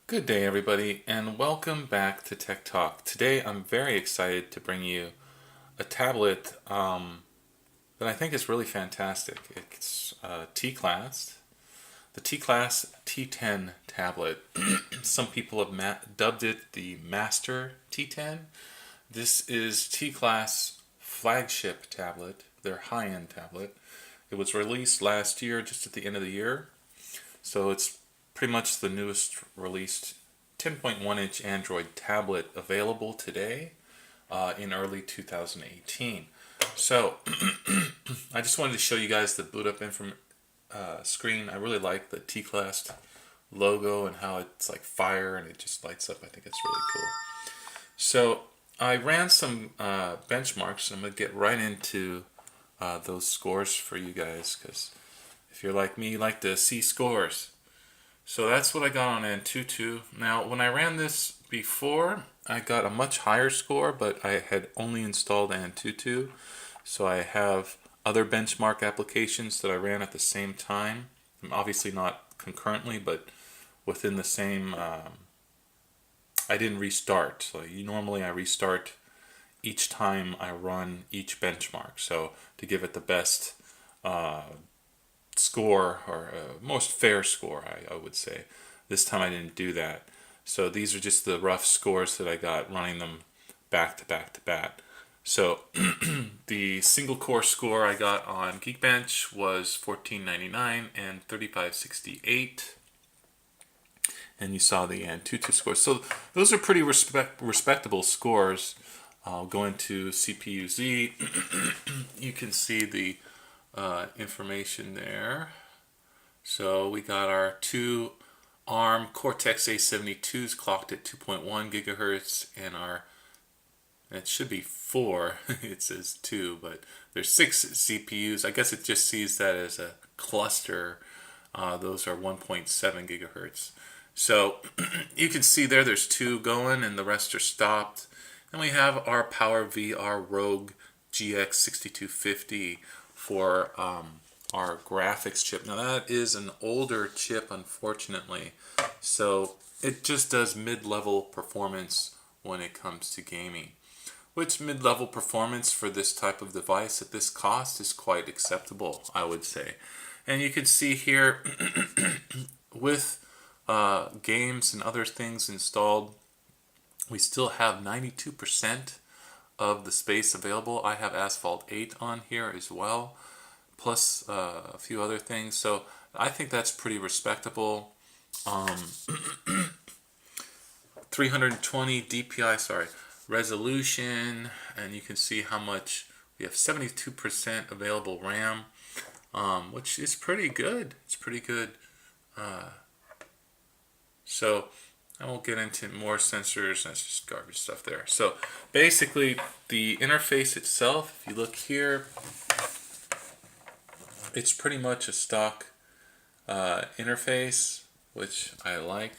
Good day, everybody, and welcome back to Tech Talk. Today, I'm very excited to bring you a tablet that I think is really fantastic. It's Teclast, the Teclast T10 tablet. Some people have dubbed it the Master T10. This is Teclast's flagship tablet, their high-end tablet. It was released last year, just at the end of the year, so it's pretty much the newest released 10.1-inch Android tablet available today in early 2018. So I just wanted to show you guys the boot up screen. I really like the Teclast logo and how it's like fire and it just lights up. I think it's really cool. So I ran some benchmarks, and I'm going to get right into those scores for you guys, because if you're like me, you like to see scores. So that's what I got on Antutu. Now, when I ran this before, I got a much higher score, but I had only installed Antutu. So I have other benchmark applications that I ran at the same time. Obviously not concurrently, but within the same... I didn't restart. So normally I restart each time I run each benchmark. So to give it the best score, or most fair score, I would say. This time I didn't do that. So these are just the rough scores that I got running them back to back to back. So the single core score I got on Geekbench was 1499 and 3568. And you saw the Antutu score. So those are pretty respectable scores. I'll go into CPU-Z. You can see the information there. So we got our two ARM Cortex A72s clocked at 2.1 gigahertz, and it should be 4. It says 2, but there's 6 CPUs. I guess it just sees that as a cluster. Those are 1.7 gigahertz. So you can see there's 2 going and the rest are stopped. And we have our Power VR Rogue GX 6250 for our graphics chip. Now that is an older chip, unfortunately, so it just does mid-level performance when it comes to gaming, which mid-level performance for this type of device at this cost is quite acceptable, I would say. And you can see here with games and other things installed, we still have 92% of the space available. I have Asphalt 8 on here as well, plus a few other things. So I think that's pretty respectable. 320 DPI, resolution, and you can see how much we have. 72% available RAM, which is pretty good. It's pretty good. So I won't get into more sensors. That's just garbage stuff there. So basically, the interface itself, if you look here, it's pretty much a stock interface, which I like.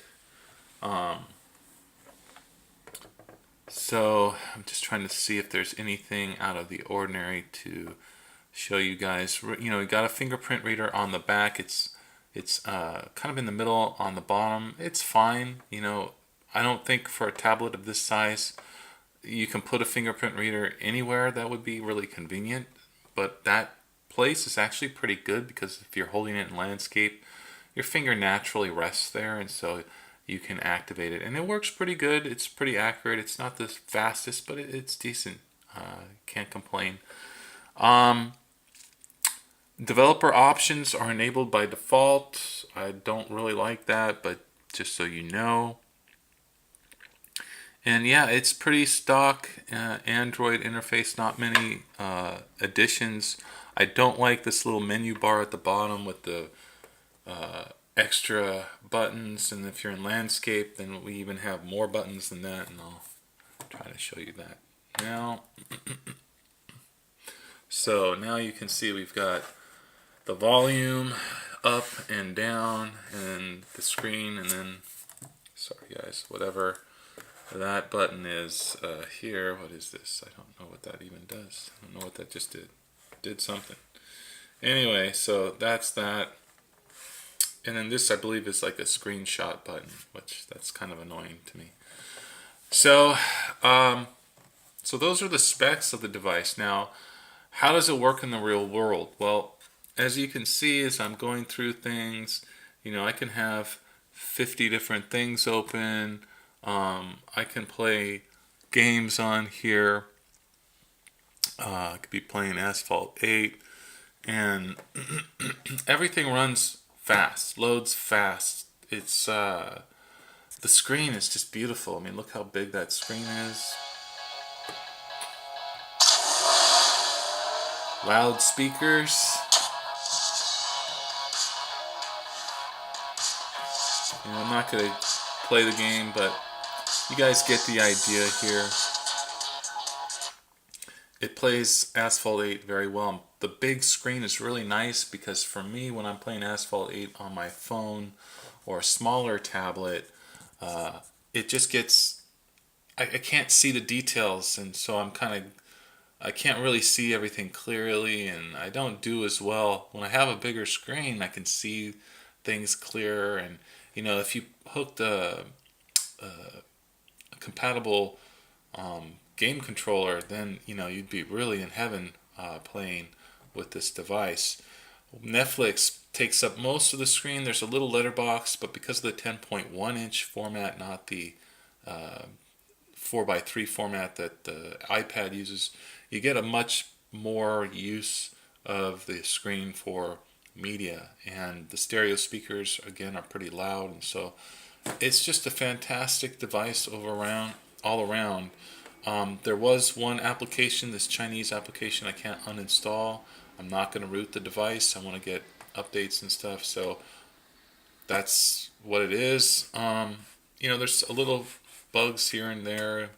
So I'm just trying to see if there's anything out of the ordinary to show you guys. You know, we got a fingerprint reader on the back. It's kind of in the middle on the bottom. It's fine. You know, I don't think for a tablet of this size you can put a fingerprint reader anywhere. That would be really convenient. But that place is actually pretty good, because if you're holding it in landscape, your finger naturally rests there, and so you can activate it. And it works pretty good. It's pretty accurate. It's not the fastest, but it's decent. Can't complain. Developer options are enabled by default. I don't really like that, but just so you know. And yeah, it's pretty stock Android interface, not many additions. I don't like this little menu bar at the bottom with the extra buttons, and if you're in landscape, then we even have more buttons than that, and I'll try to show you that now. So now you can see we've got the volume up and down, and the screen, and then, sorry guys, whatever that button is here. What is this? I don't know what that even does. I don't know what that just did. Did something. Anyway, so that's that. And then this, I believe, is like a screenshot button, which that's kind of annoying to me. So, so those are the specs of the device. Now, how does it work in the real world? Well, as you can see, as I'm going through things, I can have 50 different things open. I can play games on here. I could be playing Asphalt 8, and everything runs fast, loads fast. It's the screen is just beautiful. I mean, look how big that screen is. Loudspeakers. I'm not going to play the game, but you guys get the idea here. It plays Asphalt 8 very well. The big screen is really nice because for me, when I'm playing Asphalt 8 on my phone or a smaller tablet, it just gets, I can't see the details, and so I can't really see everything clearly, and I don't do as well. When I have a bigger screen, I can see things clearer, and if you hooked a compatible game controller, then you'd be really in heaven playing with this device. Netflix takes up most of the screen. There's a little letterbox, but because of the 10.1 inch format, not the 4:3 format that the iPad uses, you get a much more use of the screen for media, and the stereo speakers again are pretty loud, and so it's just a fantastic device all around. There was one application, this Chinese application, I can't uninstall. I'm not going to root the device. I want to get updates and stuff, so that's what it is. There's a little bugs here and there,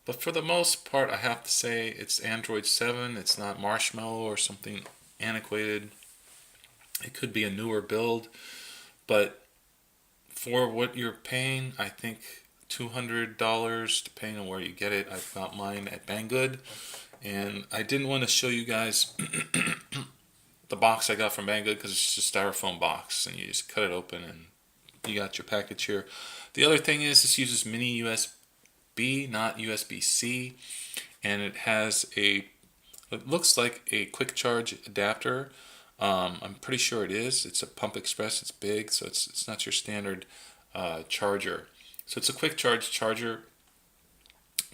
but for the most part, I have to say it's Android 7. It's not Marshmallow or something antiquated. It could be a newer build, but for what you're paying, I think $200, depending on where you get it. I've got mine at Banggood, and I didn't want to show you guys the box I got from Banggood because it's just a styrofoam box, and you just cut it open and you got your package here. The other thing is this uses mini USB, not USB-C, and it looks like a quick charge adapter. I'm pretty sure it is. It's a Pump Express. It's big, so it's not your standard charger. So it's a quick charge charger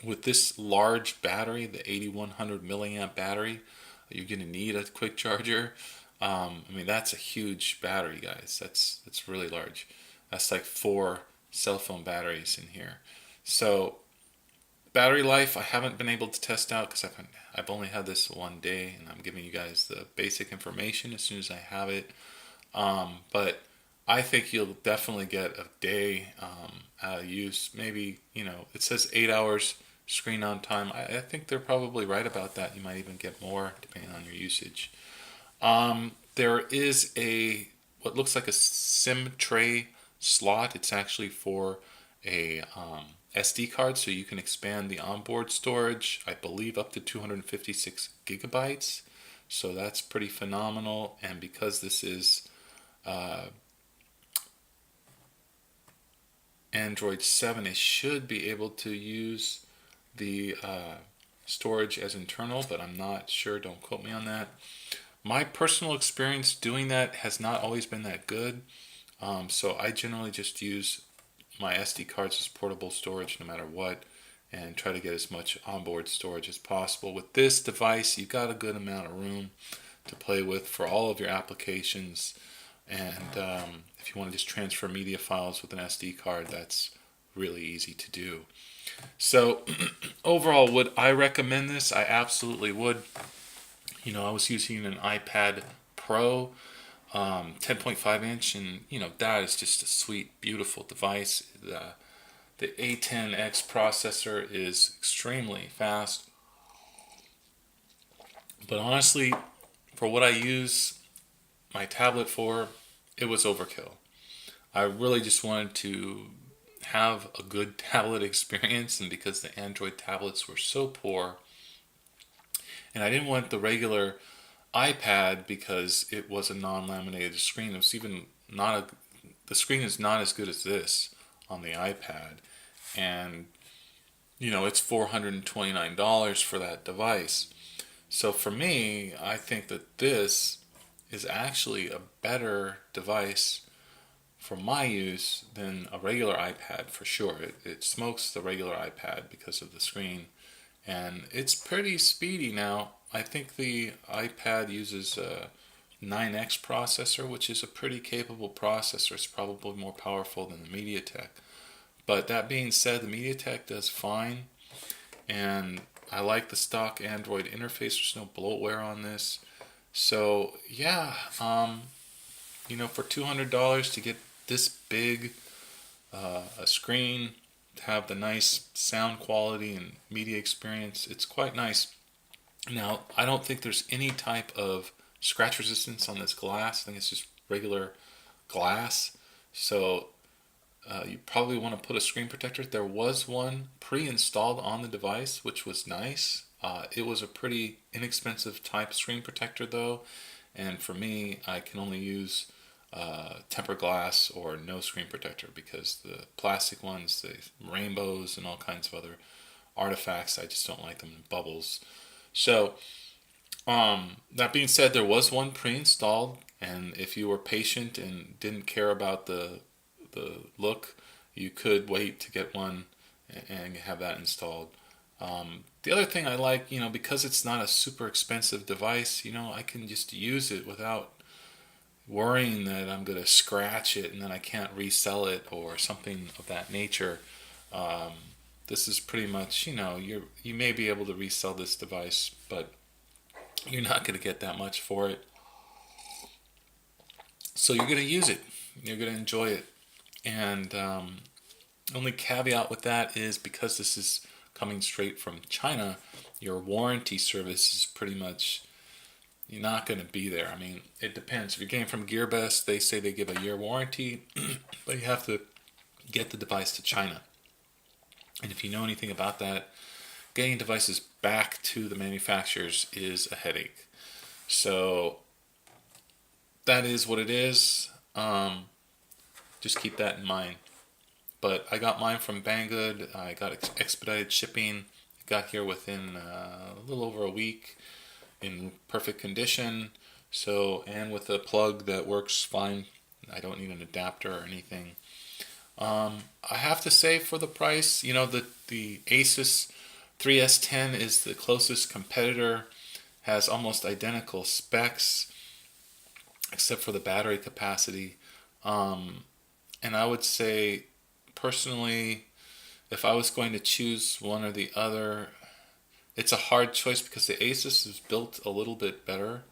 with this large battery, the 8100 milliamp battery. You're going to need a quick charger. That's a huge battery, guys. That's really large. That's like 4 cell phone batteries in here. So battery life I haven't been able to test out because I've only had this one day, and I'm giving you guys the basic information as soon as I have it. But I think you'll definitely get a day out of use. Maybe, it says 8 hours screen on time. I think they're probably right about that. You might even get more depending on your usage. There is what looks like a SIM tray slot. It's actually for a SD card, so you can expand the onboard storage, I believe, up to 256 gigabytes. So that's pretty phenomenal. And because this is Android 7, it should be able to use the storage as internal, but I'm not sure. Don't quote me on that. My personal experience doing that has not always been that good. So I generally just use my SD cards as portable storage no matter what, and try to get as much onboard storage as possible. With this device, you've got a good amount of room to play with for all of your applications, and if you want to just transfer media files with an SD card, that's really easy to do. So overall, would I recommend this? I absolutely would. I was using an iPad Pro 10.5 inch, and that is just a sweet, beautiful device. The A10X processor is extremely fast, but honestly, for what I use my tablet for, it was overkill. I really just wanted to have a good tablet experience, and because the Android tablets were so poor, and I didn't want the regular iPad because it was a non-laminated screen. It was even not the screen is not as good as this on the iPad, and it's $429 for that device. So for me, I think that this is actually a better device for my use than a regular iPad for sure. It smokes the regular iPad because of the screen, and it's pretty speedy now. I think the iPad uses a 9X processor, which is a pretty capable processor. It's probably more powerful than the MediaTek. But that being said, the MediaTek does fine, and I like the stock Android interface. There's no bloatware on this. So yeah, for $200 to get this big a screen, to have the nice sound quality and media experience, it's quite nice. Now, I don't think there's any type of scratch resistance on this glass. I think it's just regular glass. So you probably want to put a screen protector. There was one pre-installed on the device, which was nice. It was a pretty inexpensive type screen protector though, and for me, I can only use tempered glass or no screen protector, because the plastic ones, the rainbows and all kinds of other artifacts, I just don't like them in bubbles. So that being said, there was one pre-installed, and if you were patient and didn't care about the look, you could wait to get one and have that installed. The other thing I like, because it's not a super expensive device, I can just use it without worrying that I'm going to scratch it and then I can't resell it or something of that nature. This is pretty much, you may be able to resell this device, but you're not going to get that much for it. So you're going to use it. You're going to enjoy it. And only caveat with that is, because this is coming straight from China, your warranty service is pretty much, you're not going to be there. I mean, it depends. If you're getting from GearBest, they say they give a year warranty, but you have to get the device to China. And if you know anything about that, getting devices back to the manufacturers is a headache. So that is what it is. Just keep that in mind. But I got mine from Banggood. I got expedited shipping. It got here within a little over a week in perfect condition. So, and with a plug that works fine. I don't need an adapter or anything. I have to say, for the price, the Asus 3S10 is the closest competitor. Has almost identical specs, except for the battery capacity. And I would say, personally, if I was going to choose one or the other, it's a hard choice, because the Asus is built a little bit better.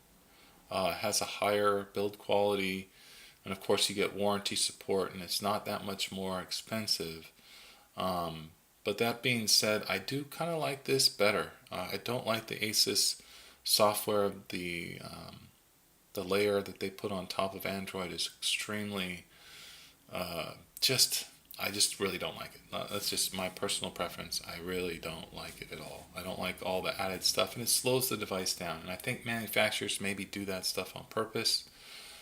Has a higher build quality, and of course you get warranty support, and it's not that much more expensive. But that being said, I do kind of like this better. I don't like the Asus software. The layer that they put on top of Android is extremely I just really don't like it. That's just my personal preference. I really don't like it at all. I don't like all the added stuff, and it slows the device down. And I think manufacturers maybe do that stuff on purpose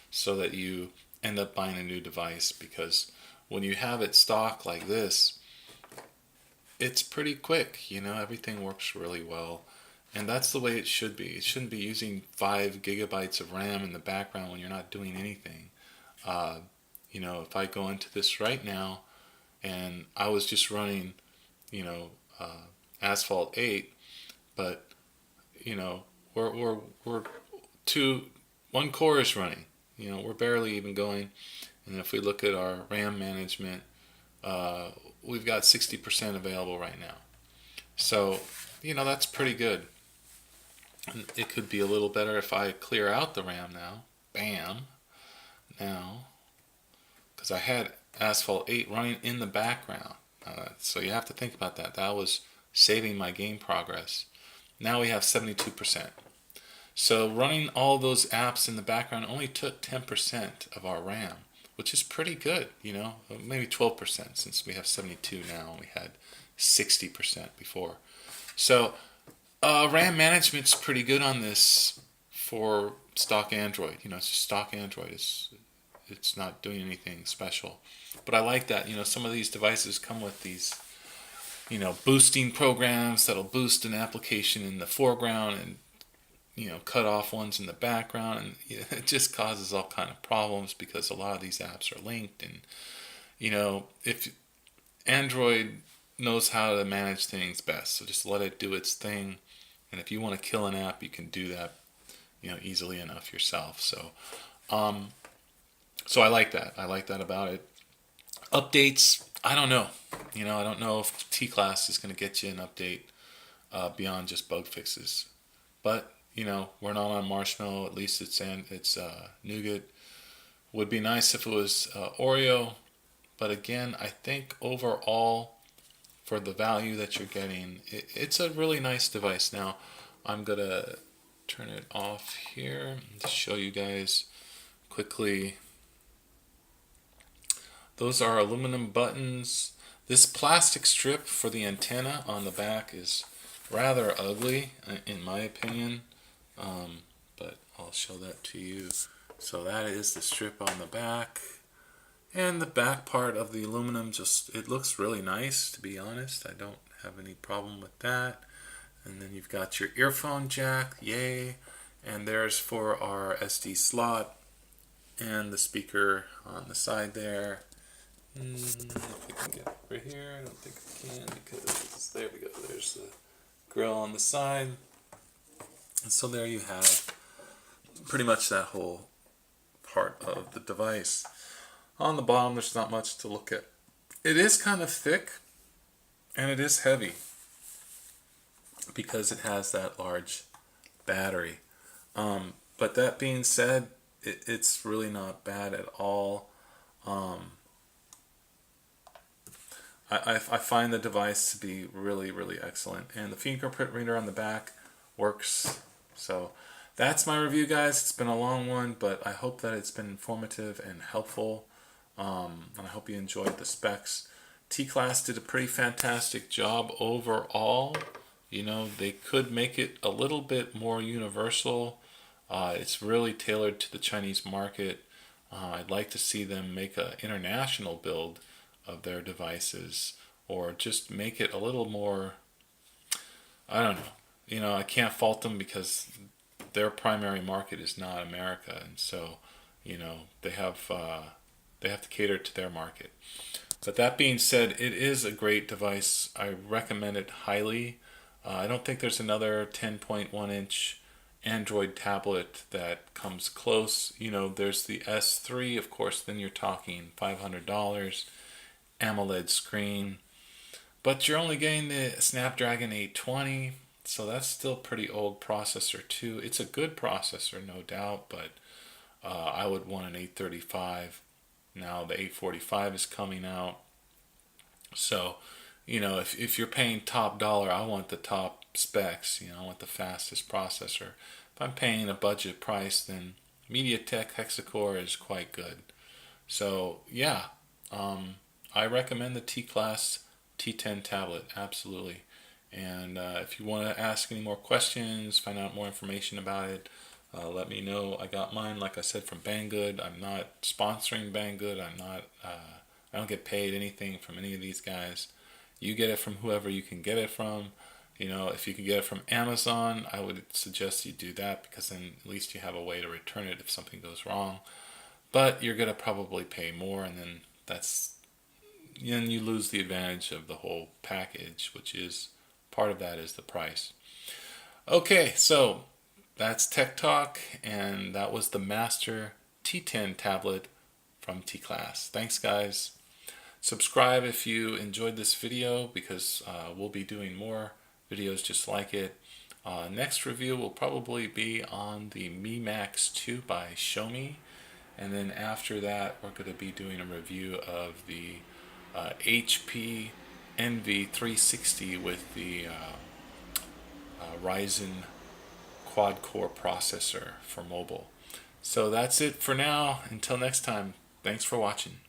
so that you end up buying a new device, because when you have it stock like this, it's pretty quick. Everything works really well. And that's the way it should be. It shouldn't be using 5 gigabytes of RAM in the background when you're not doing anything. If I go into this right now and I was just running, Asphalt 8, but, we're one core is running. We're barely even going. And if we look at our RAM management, we've got 60% available right now. So, that's pretty good. And it could be a little better if I clear out the RAM now. Bam. Now, because I had Asphalt 8 running in the background. So you have to think about that. That was saving my game progress. Now we have 72%. So running all those apps in the background only took 10% of our RAM, which is pretty good, maybe 12%, since we have 72 now and we had 60% before. So RAM management's pretty good on this for stock Android. It's just stock Android. it's not doing anything special. But I like that, some of these devices come with these, boosting programs that'll boost an application in the foreground and, cut off ones in the background, and it just causes all kind of problems because a lot of these apps are linked, and, if Android knows how to manage things best, so just let it do its thing. And if you want to kill an app, you can do that, easily enough yourself. So I like that. I like that about it. Updates, I don't know. I don't know if Teclast is going to get you an update beyond just bug fixes. But we're not on Marshmallow. At least it's Nougat. Would be nice if it was Oreo. But again, I think overall, for the value that you're getting, it's a really nice device. Now, I'm going to turn it off here to show you guys quickly. Those are aluminum buttons. This plastic strip for the antenna on the back is rather ugly, in my opinion. But I'll show that to you. So that is the strip on the back. And the back part of the aluminum, it looks really nice, to be honest. I don't have any problem with that. And then you've got your earphone jack, yay. And there's for our SD slot. And the speaker on the side there. If we can get over here, I don't think we can because there we go. There's the grill on the side. And so there you have pretty much that whole part of the device. On the bottom, there's not much to look at. It is kind of thick, and it is heavy because it has that large battery. But that being said, it's really not bad at all. I find the device to be really, really excellent. And the fingerprint reader on the back works. So that's my review, guys. It's been a long one, but I hope that it's been informative and helpful. And I hope you enjoyed the specs. Teclast did a pretty fantastic job overall. They could make it a little bit more universal. It's really tailored to the Chinese market. I'd like to see them make an international build of their devices, or just make it a little more, I don't know. I can't fault them because their primary market is not America, and so, they have to cater to their market. But that being said, it is a great device. I recommend it highly. I don't think there's another 10.1-inch Android tablet that comes close. There's the S3, of course, then you're talking $500, AMOLED screen. But you're only getting the Snapdragon 820, so that's still pretty old processor too. It's a good processor, no doubt, but I would want an 835. Now the 845 is coming out. So, if you're paying top dollar, I want the top specs. I want the fastest processor. If I'm paying a budget price, then MediaTek hexa-core is quite good. So, yeah, I recommend the Teclast T10 tablet, absolutely. And if you want to ask any more questions, find out more information about it, let me know. I got mine, like I said, from Banggood. I'm not sponsoring Banggood. I don't get paid anything from any of these guys. You get it from whoever you can get it from. If you can get it from Amazon, I would suggest you do that, because then at least you have a way to return it if something goes wrong. But you're going to probably pay more, and then you lose the advantage of the whole package, which is part of that is the price. Okay, so that's Tech Talk, and that was the Master T10 tablet from Teclast. Thanks, guys. Subscribe if you enjoyed this video, because we'll be doing more videos just like it. Next review will probably be on the Mi Max 2 by Xiaomi, and then after that we're going to be doing a review of the HP Envy 360 with the Ryzen quad-core processor for mobile. So that's it for now. Until next time, thanks for watching.